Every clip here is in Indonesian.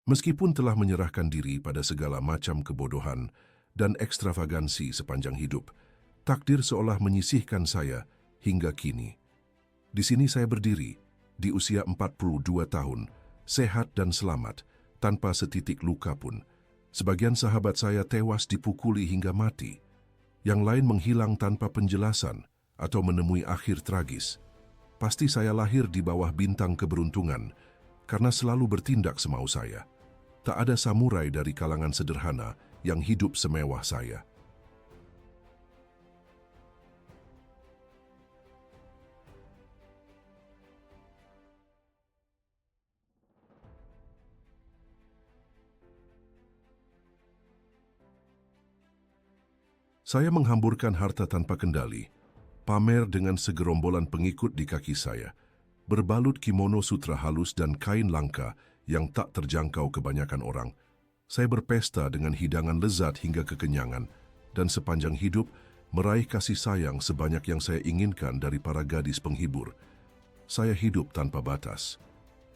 Meskipun telah menyerahkan diri pada segala macam kebodohan dan ekstravagansi sepanjang hidup, takdir seolah menyisihkan saya hingga kini. Di sini saya berdiri, di usia 42 tahun, sehat dan selamat, tanpa setitik luka pun. Sebagian sahabat saya tewas dipukuli hingga mati. Yang lain menghilang tanpa penjelasan atau menemui akhir tragis. Pasti saya lahir di bawah bintang keberuntungan karena selalu bertindak semau saya. Tak ada samurai dari kalangan sederhana yang hidup semewah saya. Saya menghamburkan harta tanpa kendali, pamer dengan segerombolan pengikut di kaki saya, berbalut kimono sutra halus dan kain langka yang tak terjangkau kebanyakan orang. Saya berpesta dengan hidangan lezat hingga kekenyangan, dan sepanjang hidup meraih kasih sayang sebanyak yang saya inginkan dari para gadis penghibur. Saya hidup tanpa batas.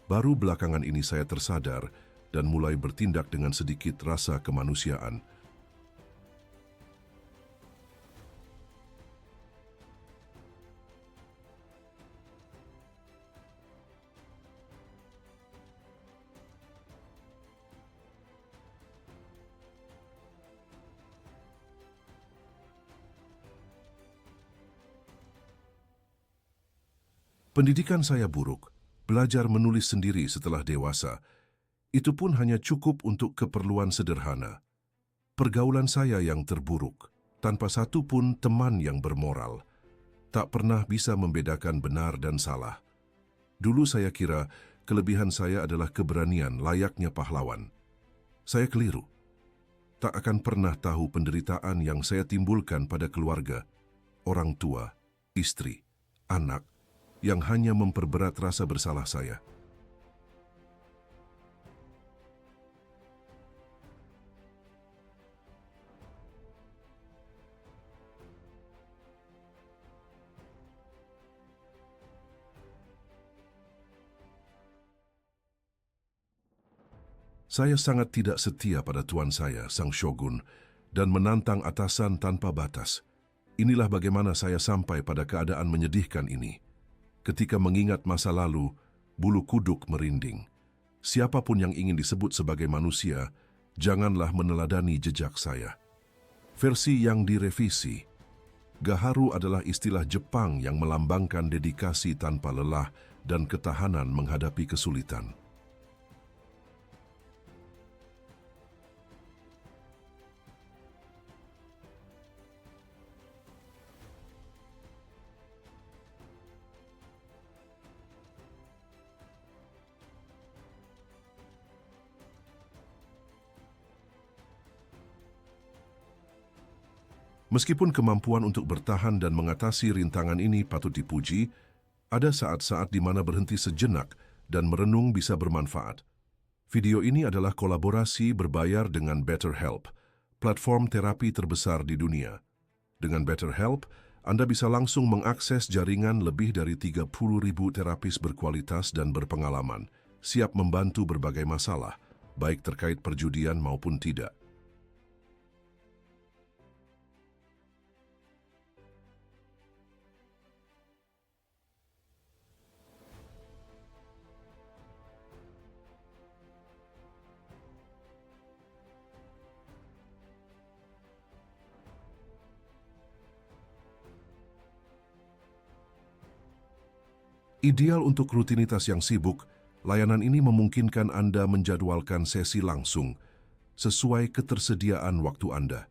Baru belakangan ini saya tersadar dan mulai bertindak dengan sedikit rasa kemanusiaan. Pendidikan saya buruk, belajar menulis sendiri setelah dewasa. Itu pun hanya cukup untuk keperluan sederhana. Pergaulan saya yang terburuk, tanpa satu pun teman yang bermoral. Tak pernah bisa membedakan benar dan salah. Dulu saya kira kelebihan saya adalah keberanian layaknya pahlawan. Saya keliru. Tak akan pernah tahu penderitaan yang saya timbulkan pada keluarga, orang tua, istri, anak, yang hanya memperberat rasa bersalah saya. Saya sangat tidak setia pada tuan saya, sang shogun, dan menantang atasan tanpa batas. Inilah bagaimana saya sampai pada keadaan menyedihkan ini. Ketika mengingat masa lalu, bulu kuduk merinding. Siapapun yang ingin disebut sebagai manusia, janganlah meneladani jejak saya. Versi yang direvisi. Gaharu adalah istilah Jepang yang melambangkan dedikasi tanpa lelah dan ketahanan menghadapi kesulitan. Meskipun kemampuan untuk bertahan dan mengatasi rintangan ini patut dipuji, ada saat-saat di mana berhenti sejenak dan merenung bisa bermanfaat. Video ini adalah kolaborasi berbayar dengan BetterHelp, platform terapi terbesar di dunia. Dengan BetterHelp, Anda bisa langsung mengakses jaringan lebih dari 30.000 terapis berkualitas dan berpengalaman, siap membantu berbagai masalah, baik terkait perjudian maupun tidak. Ideal untuk rutinitas yang sibuk, layanan ini memungkinkan Anda menjadwalkan sesi langsung sesuai ketersediaan waktu Anda.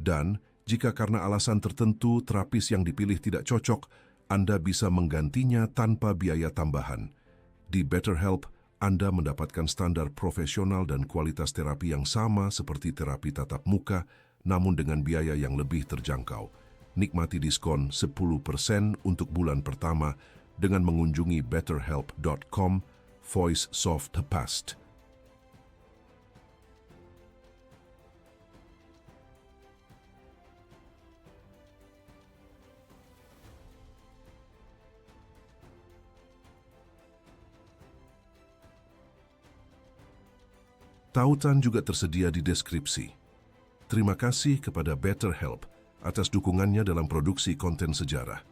Dan, jika karena alasan tertentu terapis yang dipilih tidak cocok, Anda bisa menggantinya tanpa biaya tambahan. Di BetterHelp, Anda mendapatkan standar profesional dan kualitas terapi yang sama seperti terapi tatap muka, namun dengan biaya yang lebih terjangkau. Nikmati diskon 10% untuk bulan pertama dengan mengunjungi betterhelp.com/voiceoftthepast. Tautan juga tersedia di deskripsi. Terima kasih kepada BetterHelp atas dukungannya dalam produksi konten sejarah.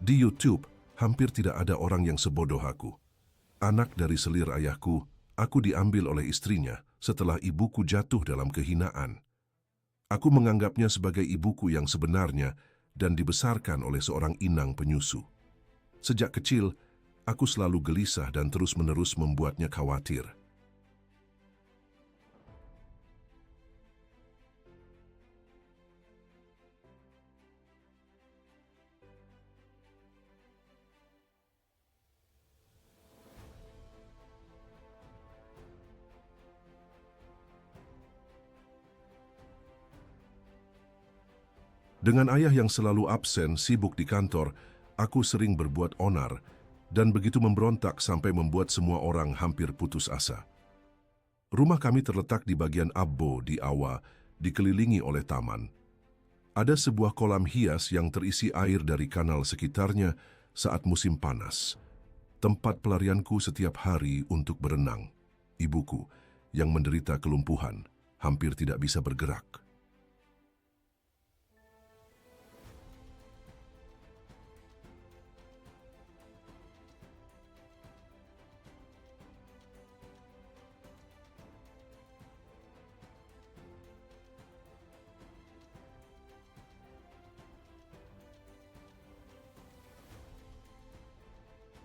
Di YouTube, hampir tidak ada orang yang sebodoh aku. Anak dari selir ayahku, aku diambil oleh istrinya setelah ibuku jatuh dalam kehinaan. Aku menganggapnya sebagai ibuku yang sebenarnya dan dibesarkan oleh seorang inang penyusu. Sejak kecil, aku selalu gelisah dan terus-menerus membuatnya khawatir. Dengan ayah yang selalu absen sibuk di kantor, aku sering berbuat onar dan begitu memberontak sampai membuat semua orang hampir putus asa. Rumah kami terletak di bagian Abbo di Awa, dikelilingi oleh taman. Ada sebuah kolam hias yang terisi air dari kanal sekitarnya saat musim panas. Tempat pelarianku setiap hari untuk berenang. Ibuku, yang menderita kelumpuhan, hampir tidak bisa bergerak.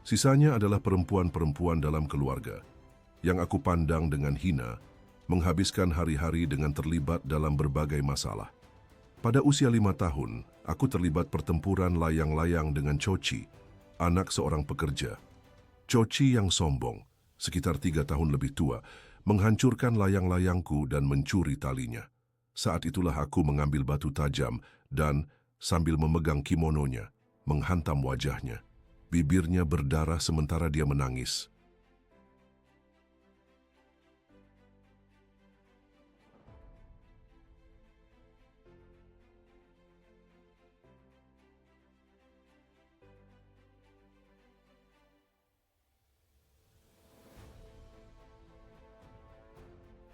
Sisanya adalah perempuan-perempuan dalam keluarga, yang aku pandang dengan hina, menghabiskan hari-hari dengan terlibat dalam berbagai masalah. Pada usia 5 tahun, aku terlibat pertempuran layang-layang dengan Chochi, anak seorang pekerja. Chochi yang sombong, sekitar 3 tahun lebih tua, menghancurkan layang-layangku dan mencuri talinya. Saat itulah aku mengambil batu tajam dan, sambil memegang kimononya, menghantam wajahnya. Bibirnya berdarah sementara dia menangis.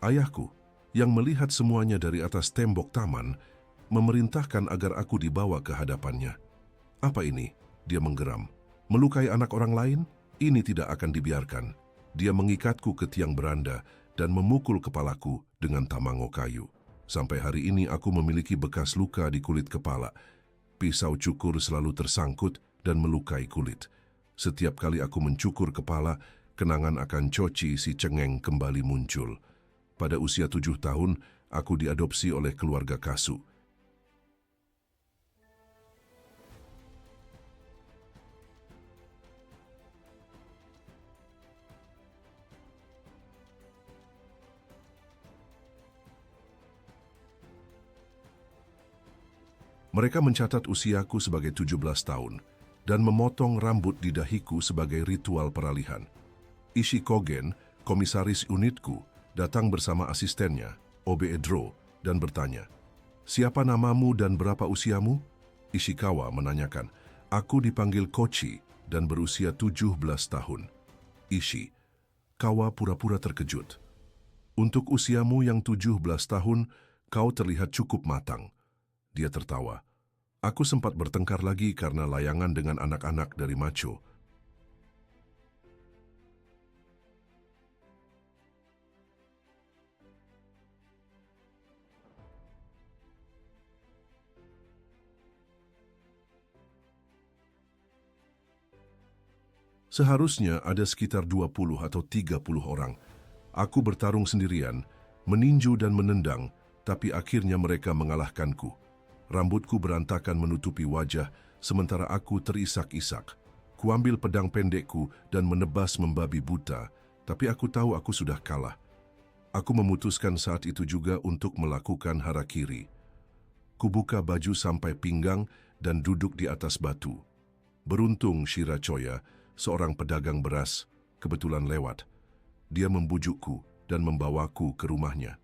Ayahku, yang melihat semuanya dari atas tembok taman, memerintahkan agar aku dibawa ke hadapannya. "Apa ini?" dia menggeram. "Melukai anak orang lain? Ini tidak akan dibiarkan." Dia mengikatku ke tiang beranda dan memukul kepalaku dengan tamango kayu. Sampai hari ini aku memiliki bekas luka di kulit kepala. Pisau cukur selalu tersangkut dan melukai kulit. Setiap kali aku mencukur kepala, kenangan akan Chochi si cengeng kembali muncul. Pada usia 7 tahun, aku diadopsi oleh keluarga Kasu. Mereka mencatat usiaku sebagai 17 tahun dan memotong rambut di dahiku sebagai ritual peralihan. Ishikogen, komisaris unitku, datang bersama asistennya, Obeedro, dan bertanya, "Siapa namamu dan berapa usiamu?" Ishikawa menanyakan, "Aku dipanggil Kochi dan berusia 17 tahun. Ishi, Kawa pura-pura terkejut. "Untuk usiamu yang 17 tahun, kau terlihat cukup matang." Dia tertawa. "Aku sempat bertengkar lagi karena layangan dengan anak-anak dari Macho." Seharusnya ada sekitar 20 atau 30 orang. Aku bertarung sendirian, meninju dan menendang, tapi akhirnya mereka mengalahkanku. Rambutku berantakan menutupi wajah, sementara aku terisak-isak. Kuambil pedang pendekku dan menebas membabi buta, tapi aku tahu aku sudah kalah. Aku memutuskan saat itu juga untuk melakukan harakiri. Kubuka baju sampai pinggang dan duduk di atas batu. Beruntung Shirachoya, seorang pedagang beras, kebetulan lewat. Dia membujukku dan membawaku ke rumahnya.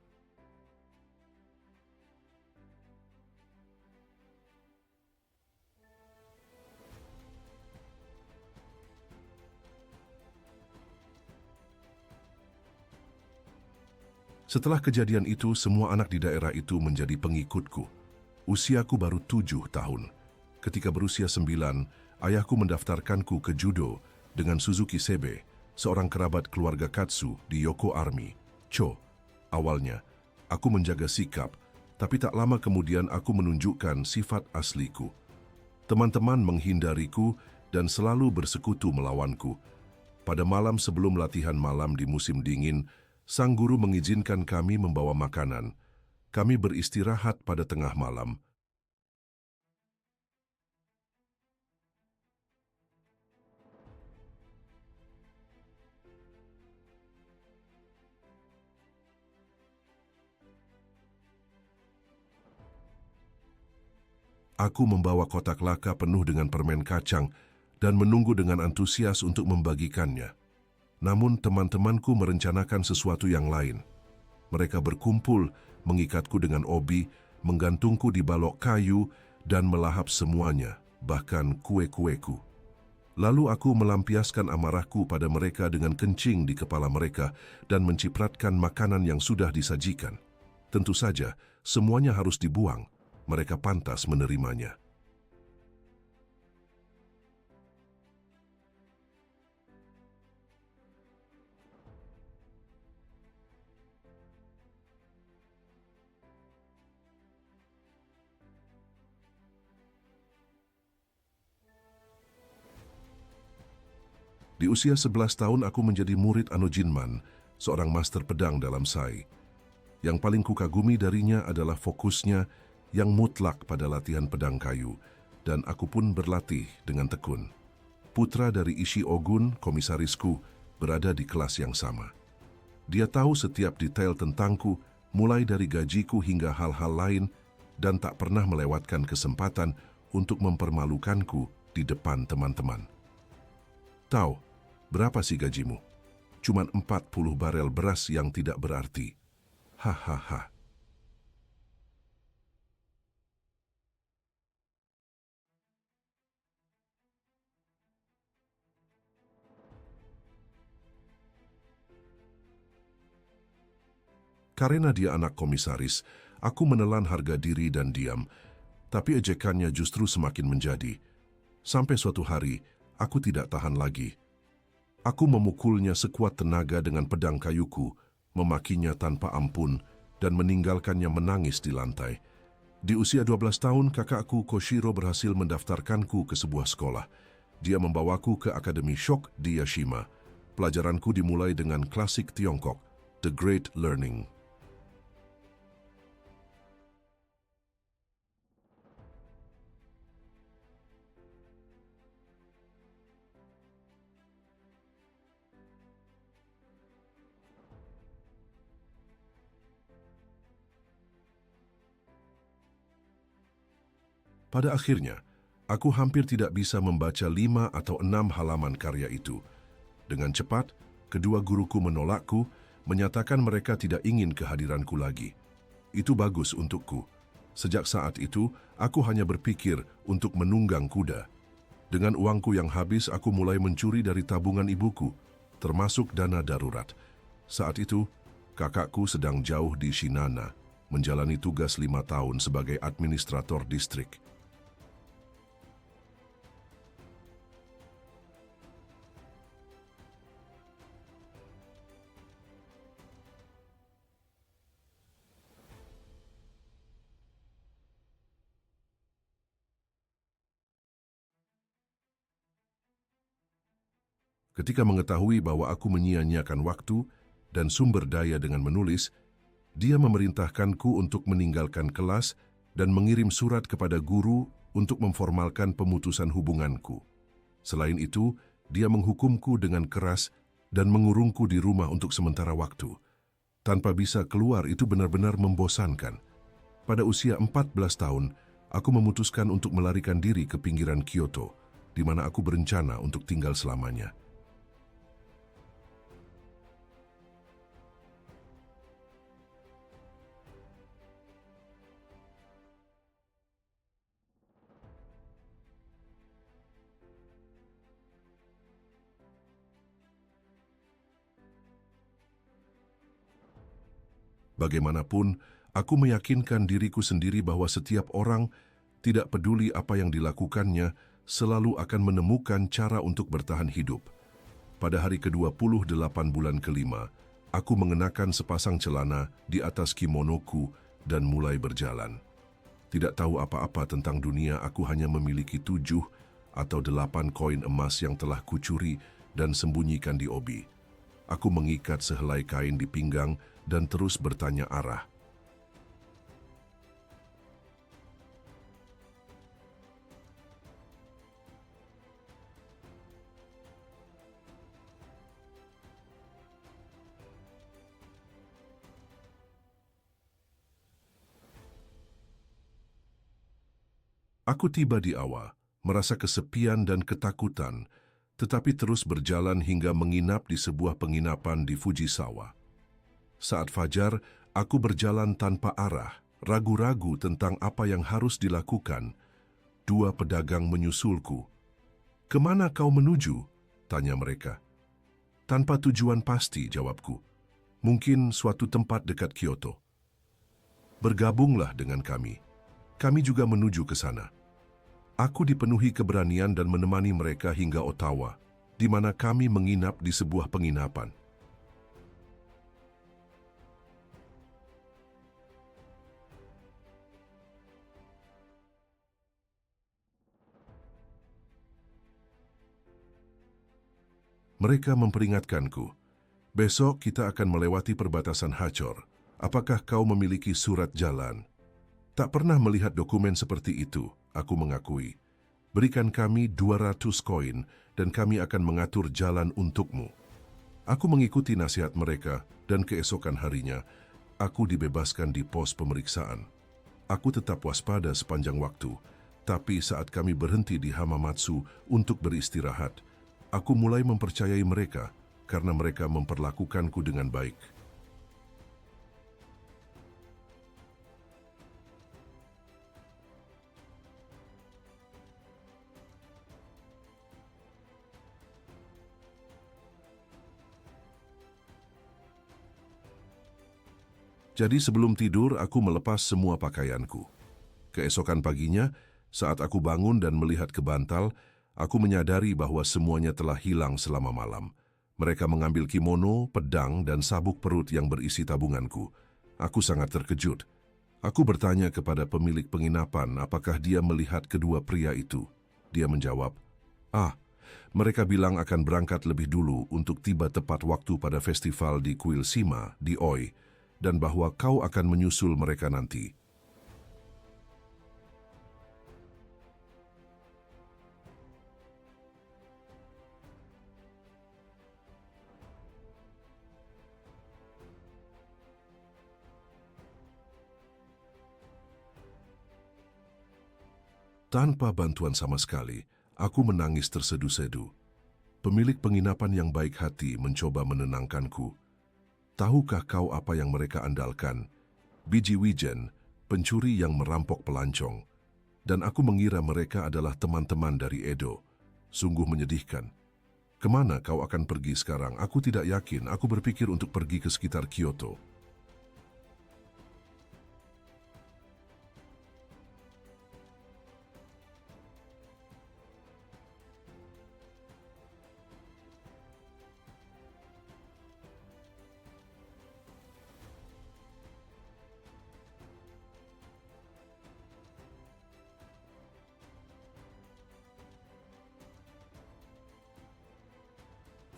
Setelah kejadian itu, semua anak di daerah itu menjadi pengikutku. Usiaku baru 7 tahun. Ketika berusia 9, ayahku mendaftarkanku ke judo dengan Suzuki Sebe, seorang kerabat keluarga Katsu di Yoko Army. Awalnya, aku menjaga sikap, tapi tak lama kemudian aku menunjukkan sifat asliku. Teman-teman menghindariku dan selalu bersekutu melawanku. Pada malam sebelum latihan malam di musim dingin, sang guru mengizinkan kami membawa makanan. Kami beristirahat pada tengah malam. Aku membawa kotak laka penuh dengan permen kacang dan menunggu dengan antusias untuk membagikannya. Namun teman-temanku merencanakan sesuatu yang lain. Mereka berkumpul, mengikatku dengan obi, menggantungku di balok kayu, dan melahap semuanya, bahkan kue-kueku. Lalu aku melampiaskan amarahku pada mereka dengan kencing di kepala mereka dan mencipratkan makanan yang sudah disajikan. Tentu saja, semuanya harus dibuang. Mereka pantas menerimanya. Di usia 11 tahun aku menjadi murid Anojinman, seorang master pedang dalam Sai. Yang paling kukagumi darinya adalah fokusnya yang mutlak pada latihan pedang kayu, dan aku pun berlatih dengan tekun. Putra dari Ishii Ogun, komisarisku, berada di kelas yang sama. Dia tahu setiap detail tentangku, mulai dari gajiku hingga hal-hal lain, dan tak pernah melewatkan kesempatan untuk mempermalukanku di depan teman-teman. Tahu, berapa sih gajimu? Cuman 40 barel beras yang tidak berarti. Hahaha. Karena dia anak komisaris, aku menelan harga diri dan diam, tapi ejekannya justru semakin menjadi. Sampai suatu hari, aku tidak tahan lagi. Aku memukulnya sekuat tenaga dengan pedang kayuku, memakinya tanpa ampun, dan meninggalkannya menangis di lantai. Di usia 12 tahun, kakakku Koshiro berhasil mendaftarkanku ke sebuah sekolah. Dia membawaku ke Akademi Shock di Yashima. Pelajaranku dimulai dengan klasik Tiongkok, The Great Learning. Pada akhirnya, aku hampir tidak bisa membaca 5 atau 6 halaman karya itu. Dengan cepat, kedua guruku menolakku, menyatakan mereka tidak ingin kehadiranku lagi. Itu bagus untukku. Sejak saat itu, aku hanya berpikir untuk menunggang kuda. Dengan uangku yang habis, aku mulai mencuri dari tabungan ibuku, termasuk dana darurat. Saat itu, kakakku sedang jauh di Shinana, menjalani tugas 5 tahun sebagai administrator distrik. Ketika mengetahui bahwa aku menyia-nyiakan waktu dan sumber daya dengan menulis, dia memerintahkanku untuk meninggalkan kelas dan mengirim surat kepada guru untuk memformalkan pemutusan hubunganku. Selain itu, dia menghukumku dengan keras dan mengurungku di rumah untuk sementara waktu. Tanpa bisa keluar itu benar-benar membosankan. Pada usia 14 tahun, aku memutuskan untuk melarikan diri ke pinggiran Kyoto, di mana aku berencana untuk tinggal selamanya. Bagaimanapun, aku meyakinkan diriku sendiri bahwa setiap orang, tidak peduli apa yang dilakukannya, selalu akan menemukan cara untuk bertahan hidup. Pada hari ke-28 bulan kelima, aku mengenakan sepasang celana di atas kimonoku dan mulai berjalan. Tidak tahu apa-apa tentang dunia, aku hanya memiliki 7 atau 8 koin emas yang telah kucuri dan sembunyikan di obi. Aku mengikat sehelai kain di pinggang dan terus bertanya arah. Aku tiba di Awa, merasa kesepian dan ketakutan, tetapi terus berjalan hingga menginap di sebuah penginapan di Fujisawa. Saat fajar, aku berjalan tanpa arah, ragu-ragu tentang apa yang harus dilakukan. 2 pedagang menyusulku. "Kemana kau menuju?" tanya mereka. "Tanpa tujuan pasti," jawabku. "Mungkin suatu tempat dekat Kyoto." "Bergabunglah dengan kami. Kami juga menuju ke sana." Aku dipenuhi keberanian dan menemani mereka hingga Ottawa, di mana kami menginap di sebuah penginapan. Mereka memperingatkanku, "Besok kita akan melewati perbatasan Hachor. Apakah kau memiliki surat jalan?" "Tak pernah melihat dokumen seperti itu," aku mengakui. "Berikan kami 200 koin dan kami akan mengatur jalan untukmu." Aku mengikuti nasihat mereka dan keesokan harinya, aku dibebaskan di pos pemeriksaan. Aku tetap waspada sepanjang waktu, tapi saat kami berhenti di Hamamatsu untuk beristirahat, aku mulai mempercayai mereka karena mereka memperlakukanku dengan baik. Jadi sebelum tidur, aku melepas semua pakaianku. Keesokan paginya, saat aku bangun dan melihat ke bantal, aku menyadari bahwa semuanya telah hilang selama malam. Mereka mengambil kimono, pedang, dan sabuk perut yang berisi tabunganku. Aku sangat terkejut. Aku bertanya kepada pemilik penginapan apakah dia melihat kedua pria itu. Dia menjawab, "Ah, mereka bilang akan berangkat lebih dulu untuk tiba tepat waktu pada festival di Kuilsima, di Oi, dan bahwa kau akan menyusul mereka nanti." Tanpa bantuan sama sekali, aku menangis tersedu-sedu. Pemilik penginapan yang baik hati mencoba menenangkanku. "Tahukah kau apa yang mereka andalkan? Biji wijen, pencuri yang merampok pelancong. Dan aku mengira mereka adalah teman-teman dari Edo. Sungguh menyedihkan. Kemana kau akan pergi sekarang? Aku tidak yakin. Aku berpikir untuk pergi ke sekitar Kyoto."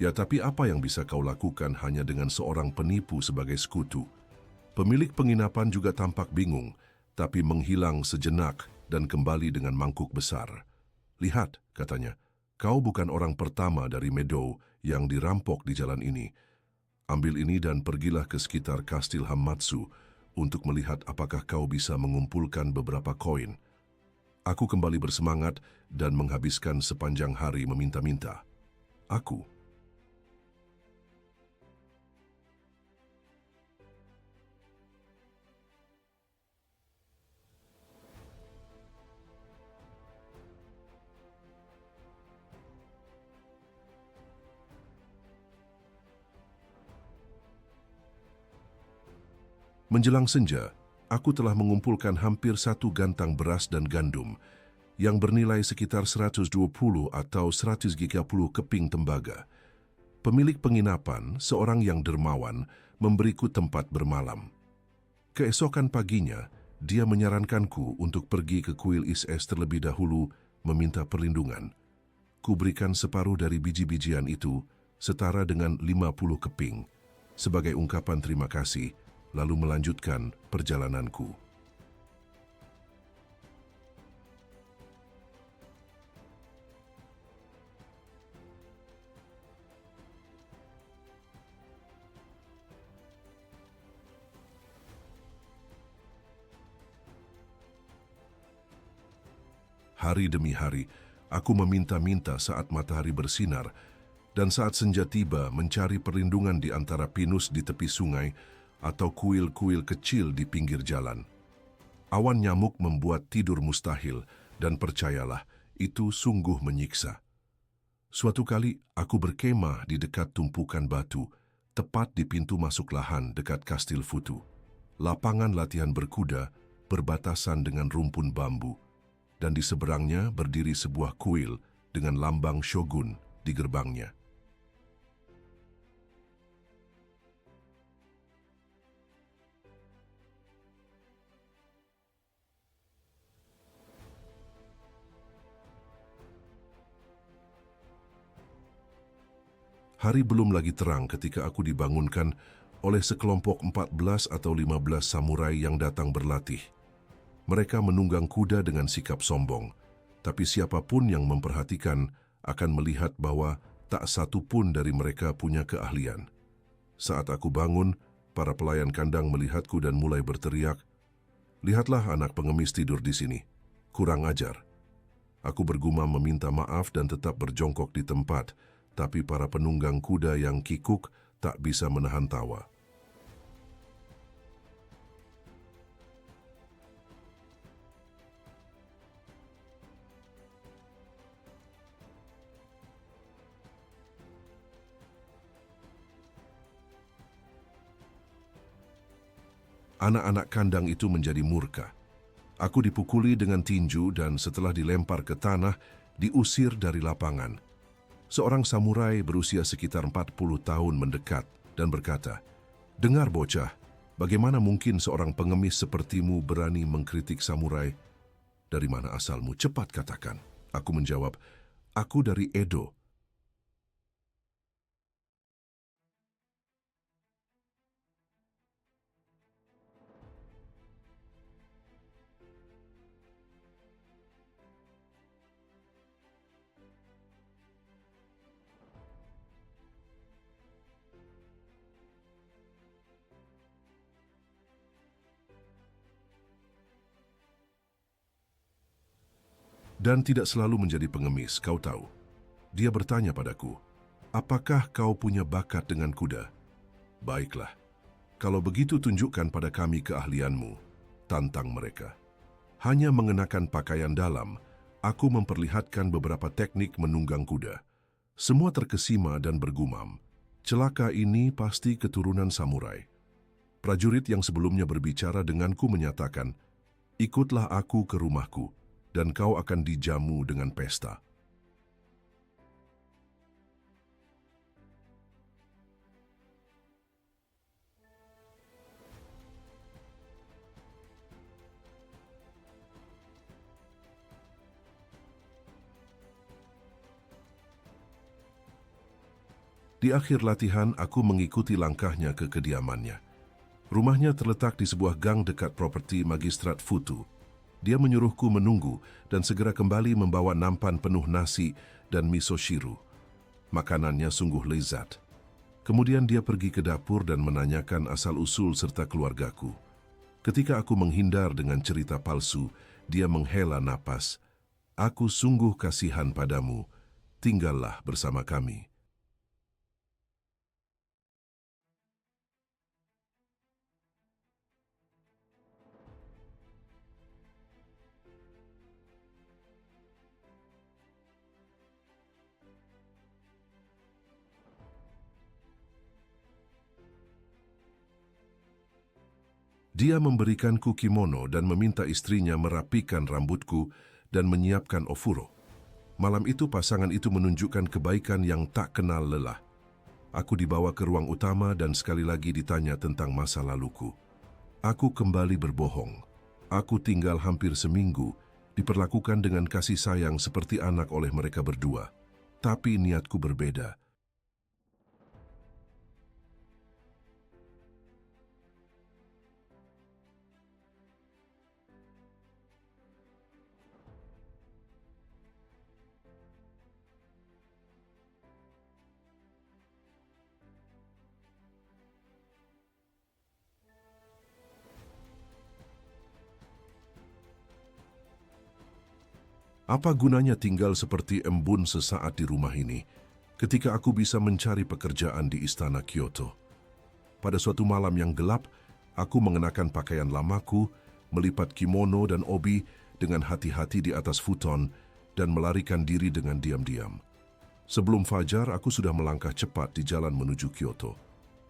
"Ya, tapi apa yang bisa kau lakukan hanya dengan seorang penipu sebagai sekutu?" Pemilik penginapan juga tampak bingung, tapi menghilang sejenak dan kembali dengan mangkuk besar. "Lihat," katanya, "kau bukan orang pertama dari Meadow yang dirampok di jalan ini. Ambil ini dan pergilah ke sekitar Kastil Hamamatsu untuk melihat apakah kau bisa mengumpulkan beberapa koin." Aku kembali bersemangat dan menghabiskan sepanjang hari meminta-minta. Aku Menjelang senja, aku telah mengumpulkan hampir 1 gantang beras dan gandum yang bernilai sekitar 120 atau 130 keping tembaga. Pemilik penginapan, seorang yang dermawan, memberiku tempat bermalam. Keesokan paginya, dia menyarankanku untuk pergi ke kuil Is-Es terlebih dahulu meminta perlindungan. Kuberikan separuh dari biji-bijian itu, setara dengan 50 keping, sebagai ungkapan terima kasih, lalu melanjutkan perjalananku. Hari demi hari, aku meminta-minta saat matahari bersinar, dan saat senja tiba mencari perlindungan di antara pinus di tepi sungai atau kuil-kuil kecil di pinggir jalan. Awan nyamuk membuat tidur mustahil, dan percayalah, itu sungguh menyiksa. Suatu kali, aku berkemah di dekat tumpukan batu, tepat di pintu masuk lahan dekat Kastil Futu. Lapangan latihan berkuda berbatasan dengan rumpun bambu, dan di seberangnya berdiri sebuah kuil dengan lambang shogun di gerbangnya. Hari belum lagi terang ketika aku dibangunkan oleh sekelompok 14 atau 15 samurai yang datang berlatih. Mereka menunggang kuda dengan sikap sombong, tapi siapapun yang memperhatikan akan melihat bahwa tak satu pun dari mereka punya keahlian. Saat aku bangun, para pelayan kandang melihatku dan mulai berteriak, "Lihatlah anak pengemis tidur di sini. Kurang ajar." Aku bergumam meminta maaf dan tetap berjongkok di tempat, tapi para penunggang kuda yang kikuk tak bisa menahan tawa. Anak-anak kandang itu menjadi murka. Aku dipukuli dengan tinju dan setelah dilempar ke tanah, diusir dari lapangan. Seorang samurai berusia sekitar 40 tahun mendekat dan berkata, "Dengar bocah, bagaimana mungkin seorang pengemis sepertimu berani mengkritik samurai? Dari mana asalmu? Cepat katakan." Aku menjawab, "Aku dari Edo." Dan tidak selalu menjadi pengemis, kau tahu. Dia bertanya padaku, "Apakah kau punya bakat dengan kuda?" "Baiklah, kalau begitu tunjukkan pada kami keahlianmu," tantang mereka. Hanya mengenakan pakaian dalam, aku memperlihatkan beberapa teknik menunggang kuda. Semua terkesima dan bergumam, "Celaka ini pasti keturunan samurai." Prajurit yang sebelumnya berbicara denganku menyatakan, "Ikutlah aku ke rumahku, dan kau akan dijamu dengan pesta." Di akhir latihan, aku mengikuti langkahnya ke kediamannya. Rumahnya terletak di sebuah gang dekat properti Magistrat Futu. Dia menyuruhku menunggu dan segera kembali membawa nampan penuh nasi dan miso shiru. Makanannya sungguh lezat. Kemudian dia pergi ke dapur dan menanyakan asal-usul serta keluargaku. Ketika aku menghindar dengan cerita palsu, dia menghela napas. "Aku sungguh kasihan padamu. Tinggallah bersama kami." Dia memberikanku kimono dan meminta istrinya merapikan rambutku dan menyiapkan ofuro. Malam itu pasangan itu menunjukkan kebaikan yang tak kenal lelah. Aku dibawa ke ruang utama dan sekali lagi ditanya tentang masa laluku. Aku kembali berbohong. Aku tinggal hampir seminggu, diperlakukan dengan kasih sayang seperti anak oleh mereka berdua. Tapi niatku berbeda. Apa gunanya tinggal seperti embun sesaat di rumah ini, ketika aku bisa mencari pekerjaan di istana Kyoto? Pada suatu malam yang gelap, aku mengenakan pakaian lamaku, melipat kimono dan obi dengan hati-hati di atas futon, dan melarikan diri dengan diam-diam. Sebelum fajar, aku sudah melangkah cepat di jalan menuju Kyoto.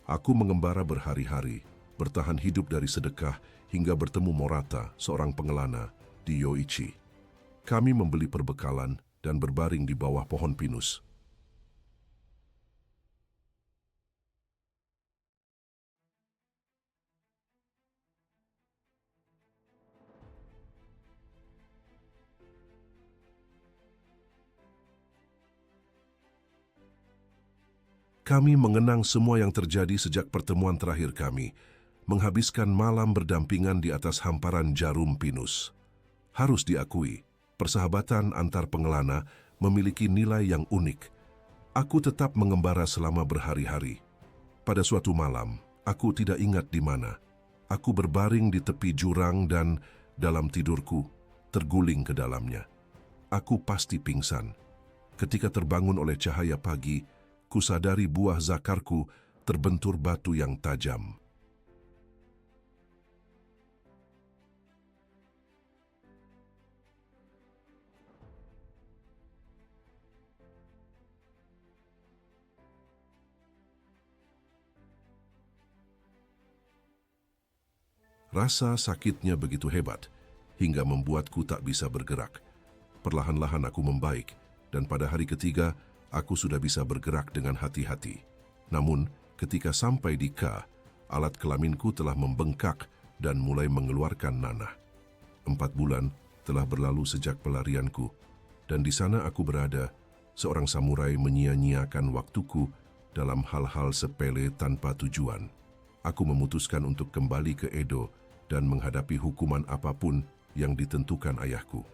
Aku mengembara berhari-hari, bertahan hidup dari sedekah hingga bertemu Morata, seorang pengelana, di Yoichi. Kami membeli perbekalan dan berbaring di bawah pohon pinus. Kami mengenang semua yang terjadi sejak pertemuan terakhir kami, menghabiskan malam berdampingan di atas hamparan jarum pinus. Harus diakui, persahabatan antar pengelana memiliki nilai yang unik. Aku tetap mengembara selama berhari-hari. Pada suatu malam, aku tidak ingat di mana. Aku berbaring di tepi jurang dan, dalam tidurku, terguling ke dalamnya. Aku pasti pingsan. Ketika terbangun oleh cahaya pagi, kusadari buah zakarku terbentur batu yang tajam. Rasa sakitnya begitu hebat, hingga membuatku tak bisa bergerak. Perlahan-lahan aku membaik, dan pada hari ketiga, aku sudah bisa bergerak dengan hati-hati. Namun, ketika sampai di K, alat kelaminku telah membengkak dan mulai mengeluarkan nanah. 4 bulan telah berlalu sejak pelarianku, dan di sana aku berada, seorang samurai menyia-nyiakan waktuku dalam hal-hal sepele tanpa tujuan. Aku memutuskan untuk kembali ke Edo dan menghadapi hukuman apapun yang ditentukan ayahku.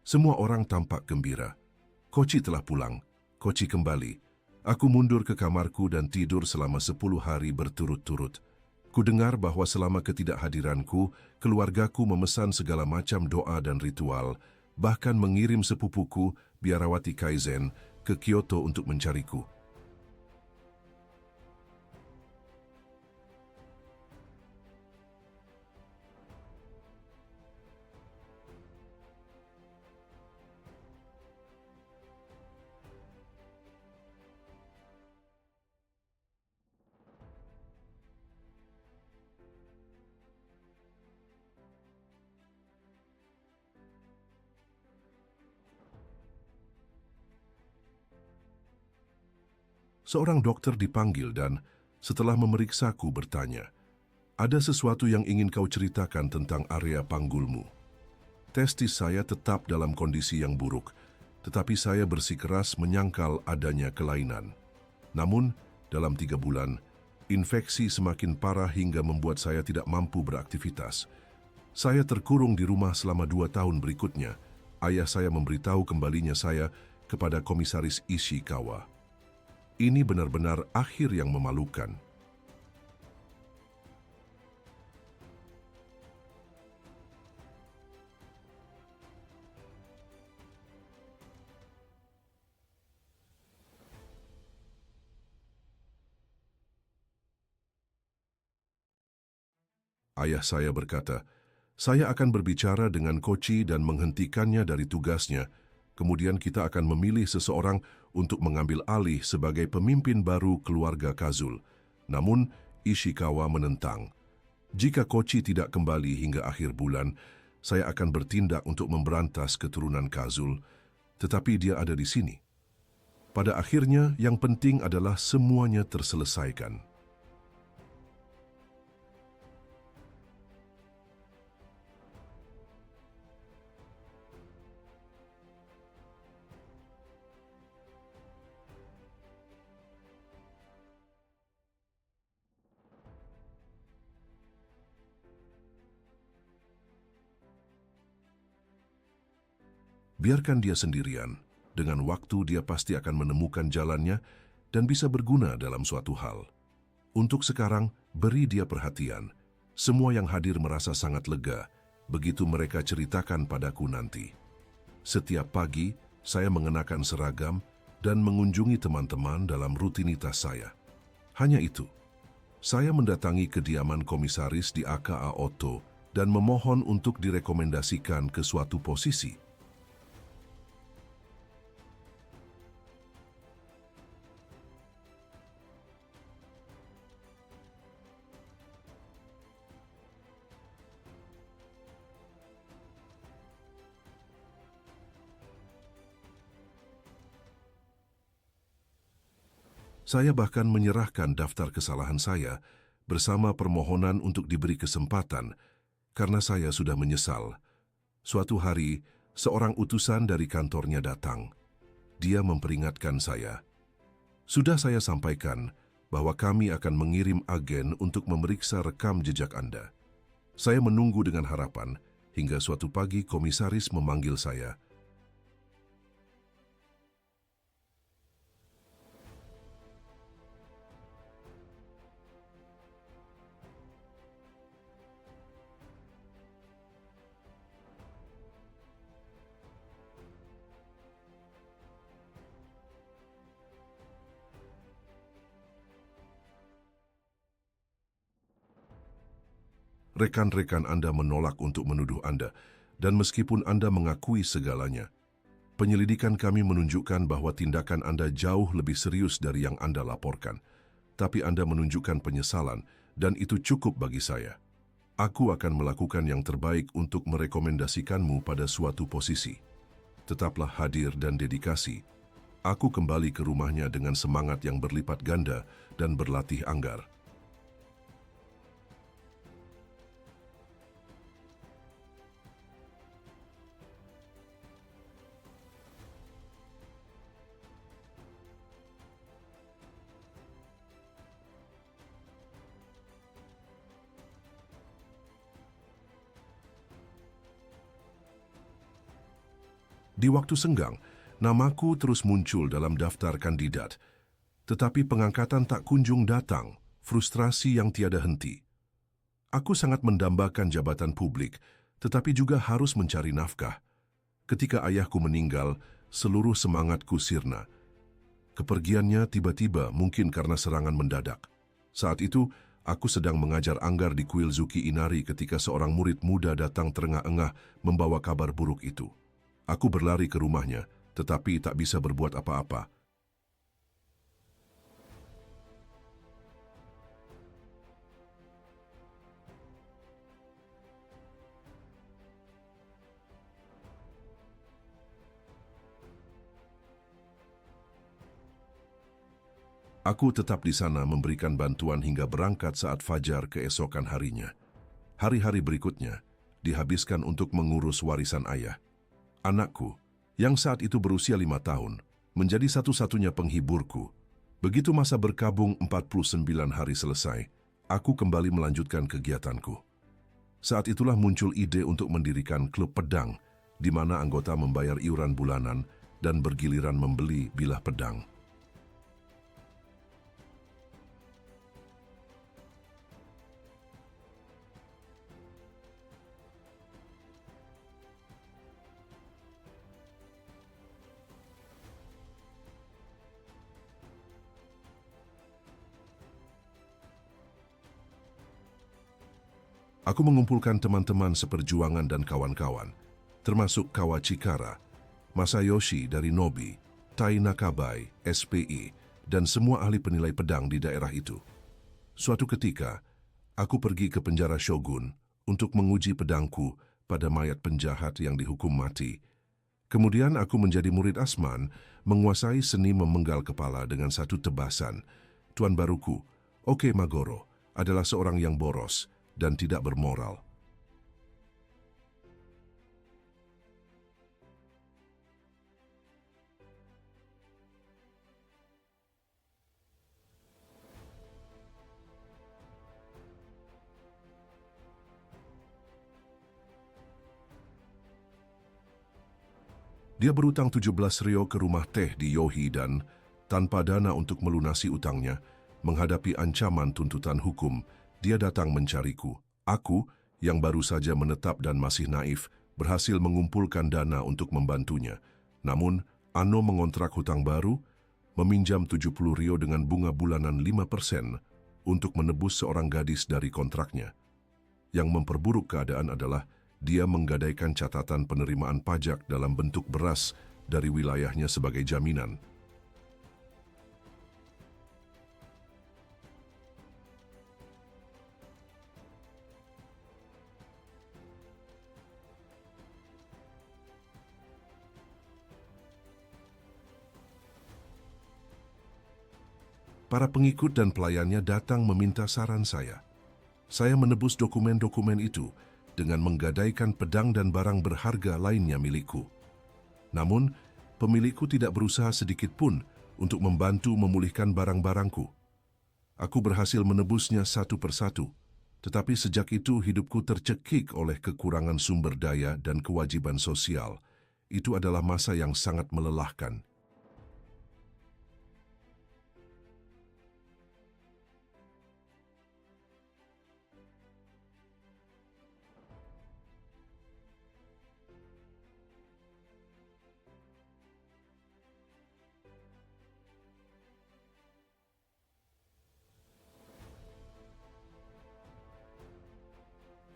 Semua orang tampak gembira. Koci telah pulang. Koci kembali. Aku mundur ke kamarku dan tidur selama 10 hari berturut-turut. Kudengar bahwa selama ketidakhadiranku, keluargaku memesan segala macam doa dan ritual, bahkan mengirim sepupuku, Biarawati Kaizen, ke Kyoto untuk mencariku. Seorang dokter dipanggil dan, setelah memeriksaku, bertanya, "Ada sesuatu yang ingin kau ceritakan tentang area panggulmu?" Testis saya tetap dalam kondisi yang buruk, tetapi saya bersikeras menyangkal adanya kelainan. Namun, dalam 3 bulan, infeksi semakin parah hingga membuat saya tidak mampu beraktivitas. Saya terkurung di rumah selama 2 tahun berikutnya. Ayah saya memberitahu kembalinya saya kepada Komisaris Ishikawa. Ini benar-benar akhir yang memalukan. Ayah saya berkata, "Saya akan berbicara dengan Koci dan menghentikannya dari tugasnya. Kemudian kita akan memilih seseorang untuk mengambil alih sebagai pemimpin baru keluarga Kazul." Namun, Ishikawa menentang. "Jika Koci tidak kembali hingga akhir bulan, saya akan bertindak untuk memberantas keturunan Kazul. Tetapi dia ada di sini." Pada akhirnya, yang penting adalah semuanya terselesaikan. Biarkan dia sendirian. Dengan waktu dia pasti akan menemukan jalannya dan bisa berguna dalam suatu hal. Untuk sekarang, beri dia perhatian. Semua yang hadir merasa sangat lega begitu mereka ceritakan padaku nanti. Setiap pagi, saya mengenakan seragam dan mengunjungi teman-teman dalam rutinitas saya. Hanya itu, saya mendatangi kediaman komisaris di AKA Otto dan memohon untuk direkomendasikan ke suatu posisi. Saya bahkan menyerahkan daftar kesalahan saya bersama permohonan untuk diberi kesempatan karena saya sudah menyesal. Suatu hari, seorang utusan dari kantornya datang. Dia memperingatkan saya. "Sudah saya sampaikan bahwa kami akan mengirim agen untuk memeriksa rekam jejak Anda." Saya menunggu dengan harapan hingga suatu pagi komisaris memanggil saya. "Rekan-rekan Anda menolak untuk menuduh Anda, dan meskipun Anda mengakui segalanya, penyelidikan kami menunjukkan bahwa tindakan Anda jauh lebih serius dari yang Anda laporkan. Tapi Anda menunjukkan penyesalan, dan itu cukup bagi saya. Aku akan melakukan yang terbaik untuk merekomendasikanmu pada suatu posisi. Tetaplah hadir dan dedikasi." Aku kembali ke rumahnya dengan semangat yang berlipat ganda dan berlatih anggar. Di waktu senggang, namaku terus muncul dalam daftar kandidat. Tetapi pengangkatan tak kunjung datang, frustrasi yang tiada henti. Aku sangat mendambakan jabatan publik, tetapi juga harus mencari nafkah. Ketika ayahku meninggal, seluruh semangatku sirna. Kepergiannya tiba-tiba mungkin karena serangan mendadak. Saat itu, aku sedang mengajar anggar di kuil Zuki Inari ketika seorang murid muda datang terengah-engah membawa kabar buruk itu. Aku berlari ke rumahnya, tetapi tak bisa berbuat apa-apa. Aku tetap di sana memberikan bantuan hingga berangkat saat fajar keesokan harinya. Hari-hari berikutnya dihabiskan untuk mengurus warisan ayah. Anakku, yang saat itu berusia 5 tahun, menjadi satu-satunya penghiburku. Begitu masa berkabung 49 hari selesai, aku kembali melanjutkan kegiatanku. Saat itulah muncul ide untuk mendirikan klub pedang, di mana anggota membayar iuran bulanan dan bergiliran membeli bilah pedang. Aku mengumpulkan teman-teman seperjuangan dan kawan-kawan, termasuk Kawachikara, Masayoshi dari Nobi, Tai Nakabai, SPI, dan semua ahli penilai pedang di daerah itu. Suatu ketika, aku pergi ke penjara Shogun untuk menguji pedangku pada mayat penjahat yang dihukum mati. Kemudian aku menjadi murid Asman, menguasai seni memenggal kepala dengan satu tebasan. Tuan baruku, Oke Magoro, adalah seorang yang boros dan tidak bermoral. Dia berutang 17 ryo ke rumah teh di Yohi dan, tanpa dana untuk melunasi utangnya, menghadapi ancaman tuntutan hukum, dia datang mencariku. Aku, yang baru saja menetap dan masih naif, berhasil mengumpulkan dana untuk membantunya. Namun, Ano mengontrak hutang baru, meminjam 70 ryo dengan bunga bulanan 5% untuk menebus seorang gadis dari kontraknya. Yang memperburuk keadaan adalah dia menggadaikan catatan penerimaan pajak dalam bentuk beras dari wilayahnya sebagai jaminan. Para pengikut dan pelayannya datang meminta saran saya. Saya menebus dokumen-dokumen itu dengan menggadaikan pedang dan barang berharga lainnya milikku. Namun, pemilikku tidak berusaha sedikit pun untuk membantu memulihkan barang-barangku. Aku berhasil menebusnya satu persatu, tetapi sejak itu hidupku tercekik oleh kekurangan sumber daya dan kewajiban sosial. Itu adalah masa yang sangat melelahkan.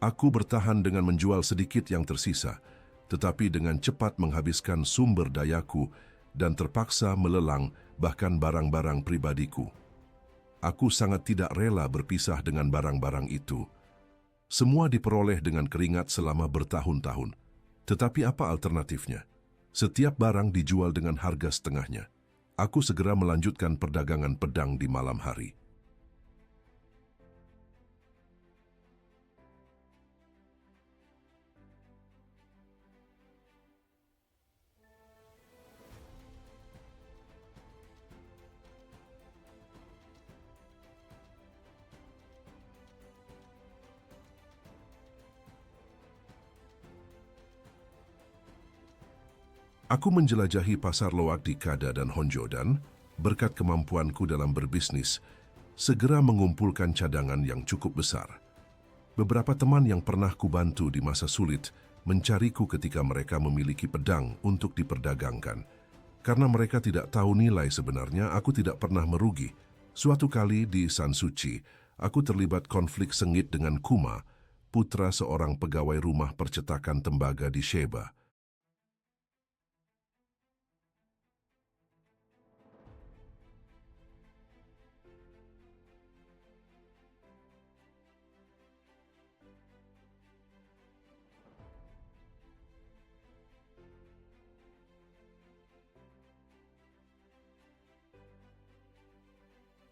Aku bertahan dengan menjual sedikit yang tersisa, tetapi dengan cepat menghabiskan sumber dayaku dan terpaksa melelang bahkan barang-barang pribadiku. Aku sangat tidak rela berpisah dengan barang-barang itu. Semua diperoleh dengan keringat selama bertahun-tahun. Tetapi apa alternatifnya? Setiap barang dijual dengan harga setengahnya. Aku segera melanjutkan perdagangan pedang di malam hari. Aku menjelajahi pasar loak di Kada dan Honjo dan, berkat kemampuanku dalam berbisnis, segera mengumpulkan cadangan yang cukup besar. Beberapa teman yang pernah kubantu di masa sulit mencariku ketika mereka memiliki pedang untuk diperdagangkan. Karena mereka tidak tahu nilai sebenarnya, aku tidak pernah merugi. Suatu kali di Sansuchi, aku terlibat konflik sengit dengan Kuma, putra seorang pegawai rumah percetakan tembaga di Sheba.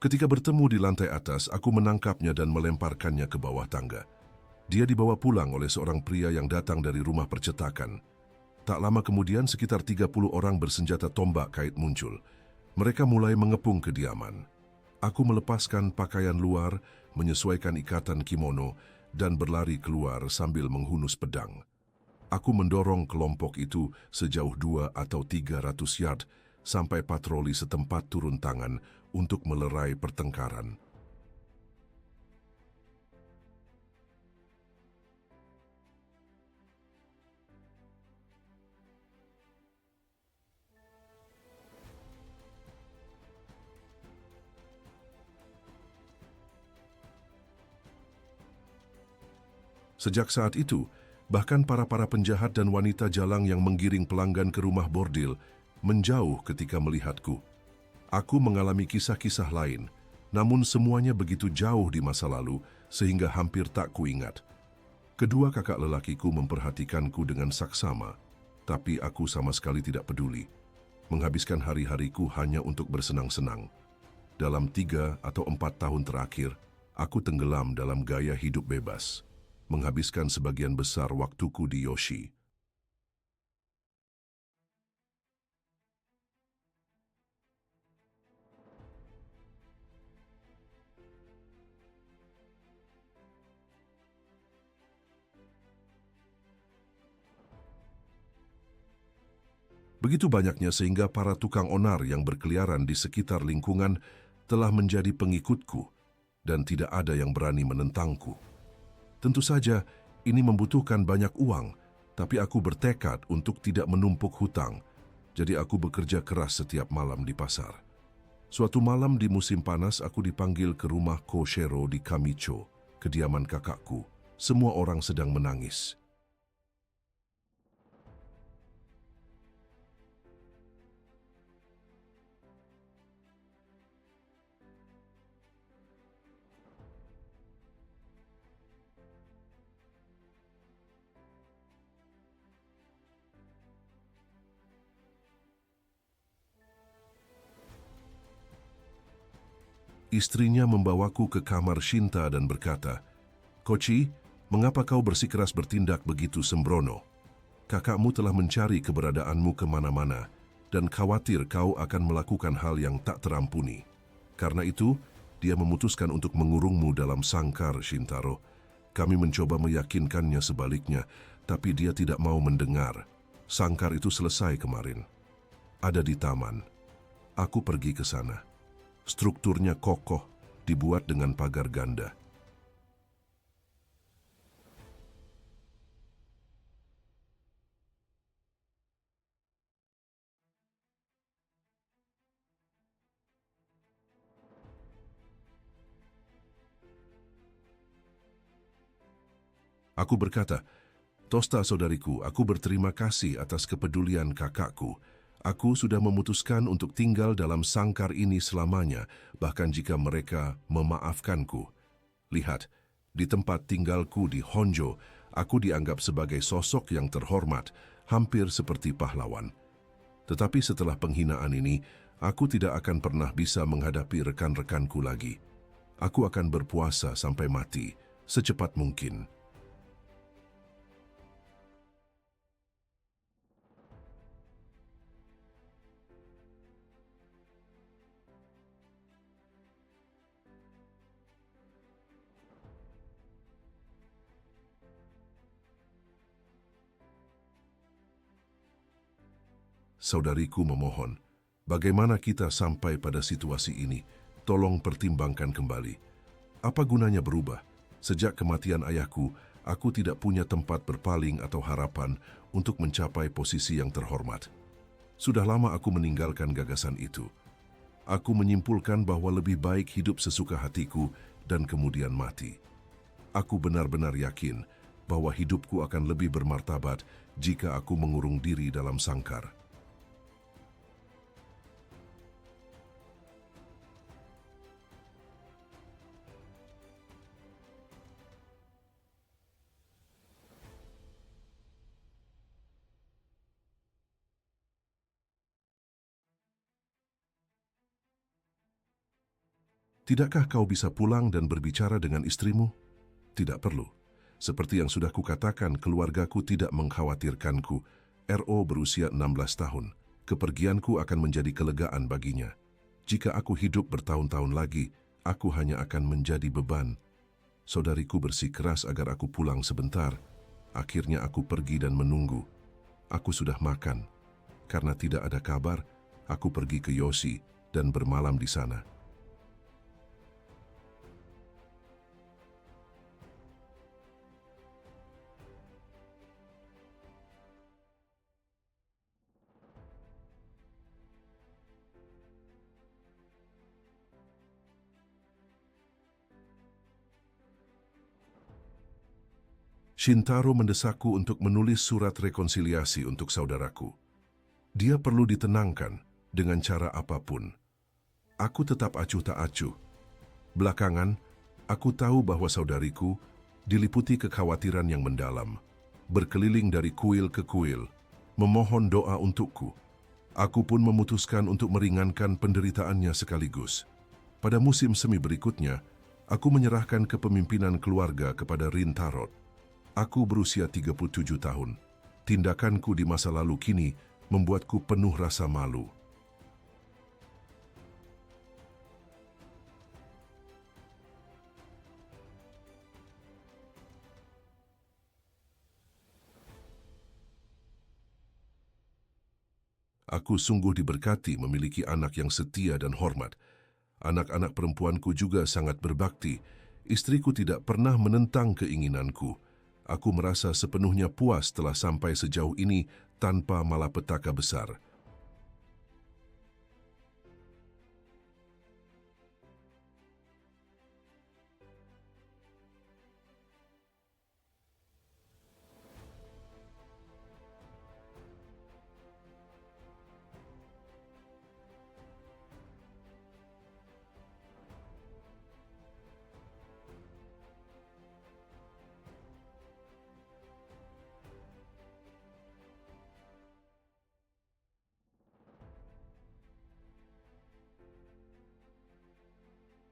Ketika bertemu di lantai atas, aku menangkapnya dan melemparkannya ke bawah tangga. Dia dibawa pulang oleh seorang pria yang datang dari rumah percetakan. Tak lama kemudian, sekitar 30 orang bersenjata tombak kait muncul. Mereka mulai mengepung kediaman. Aku melepaskan pakaian luar, menyesuaikan ikatan kimono, dan berlari keluar sambil menghunus pedang. Aku mendorong kelompok itu sejauh 2 atau 300 yard sampai patroli setempat turun tangan untuk melerai pertengkaran. Sejak saat itu, bahkan para penjahat dan wanita jalang yang menggiring pelanggan ke rumah bordil menjauh ketika melihatku. Aku mengalami kisah-kisah lain, namun semuanya begitu jauh di masa lalu sehingga hampir tak kuingat. Kedua kakak lelakiku memperhatikanku dengan saksama, tapi aku sama sekali tidak peduli. Menghabiskan hari-hariku hanya untuk bersenang-senang. Dalam 3 atau 4 tahun terakhir, aku tenggelam dalam gaya hidup bebas, menghabiskan sebagian besar waktuku di Yoshi. Begitu banyaknya sehingga para tukang onar yang berkeliaran di sekitar lingkungan telah menjadi pengikutku dan tidak ada yang berani menentangku. Tentu saja ini membutuhkan banyak uang, tapi aku bertekad untuk tidak menumpuk hutang, jadi aku bekerja keras setiap malam di pasar. Suatu malam di musim panas aku dipanggil ke rumah Koshiro di Kamicho, kediaman kakakku. Semua orang sedang menangis. Istrinya membawaku ke kamar Shinta dan berkata, "Kochi, mengapa kau bersikeras bertindak begitu sembrono? Kakakmu telah mencari keberadaanmu kemana-mana dan khawatir kau akan melakukan hal yang tak terampuni. Karena itu, dia memutuskan untuk mengurungmu dalam sangkar, Shintaro. Kami mencoba meyakinkannya sebaliknya, tapi dia tidak mau mendengar. Sangkar itu selesai kemarin. Ada di taman. Aku pergi ke sana. Strukturnya kokoh, dibuat dengan pagar ganda. Aku berkata, "Tosta saudariku, aku berterima kasih atas kepedulian kakakku. Aku sudah memutuskan untuk tinggal dalam sangkar ini selamanya, bahkan jika mereka memaafkanku. Lihat, di tempat tinggalku di Honjo, aku dianggap sebagai sosok yang terhormat, hampir seperti pahlawan. Tetapi setelah penghinaan ini, aku tidak akan pernah bisa menghadapi rekan-rekanku lagi. Aku akan berpuasa sampai mati, secepat mungkin." Saudariku memohon, bagaimana kita sampai pada situasi ini? Tolong pertimbangkan kembali. Apa gunanya berubah? Sejak kematian ayahku, aku tidak punya tempat berpaling atau harapan untuk mencapai posisi yang terhormat. Sudah lama aku meninggalkan gagasan itu. Aku menyimpulkan bahwa lebih baik hidup sesuka hatiku dan kemudian mati. Aku benar-benar yakin bahwa hidupku akan lebih bermartabat jika aku mengurung diri dalam sangkar. Tidakkah kau bisa pulang dan berbicara dengan istrimu? Tidak perlu. Seperti yang sudah kukatakan, keluargaku tidak mengkhawatirkanku. RO berusia 16 tahun. Kepergianku akan menjadi kelegaan baginya. Jika aku hidup bertahun-tahun lagi, aku hanya akan menjadi beban. Saudariku bersikeras agar aku pulang sebentar. Akhirnya aku pergi dan menunggu. Aku sudah makan. Karena tidak ada kabar, aku pergi ke Yoshi dan bermalam di sana. Shintaro mendesakku untuk menulis surat rekonsiliasi untuk saudaraku. Dia perlu ditenangkan dengan cara apapun. Aku tetap acuh tak acuh. Belakangan, aku tahu bahwa saudariku diliputi kekhawatiran yang mendalam, berkeliling dari kuil ke kuil, memohon doa untukku. Aku pun memutuskan untuk meringankan penderitaannya sekaligus. Pada musim semi berikutnya, aku menyerahkan kepemimpinan keluarga kepada Rintaro. Aku berusia 37 tahun. Tindakanku di masa lalu kini membuatku penuh rasa malu. Aku sungguh diberkati memiliki anak yang setia dan hormat. Anak-anak perempuanku juga sangat berbakti. Istriku tidak pernah menentang keinginanku. Aku merasa sepenuhnya puas telah sampai sejauh ini tanpa malapetaka besar.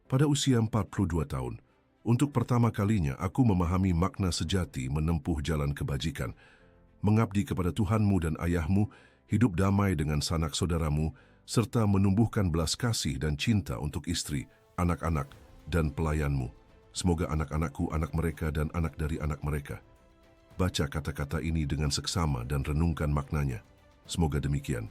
Pada usia 42 tahun, untuk pertama kalinya aku memahami makna sejati menempuh jalan kebajikan, mengabdi kepada Tuhanmu dan ayahmu, hidup damai dengan sanak saudaramu, serta menumbuhkan belas kasih dan cinta untuk istri, anak-anak, dan pelayanmu. Semoga anak-anakku, anak mereka, dan anak dari anak mereka. Baca kata-kata ini dengan seksama dan renungkan maknanya. Semoga demikian.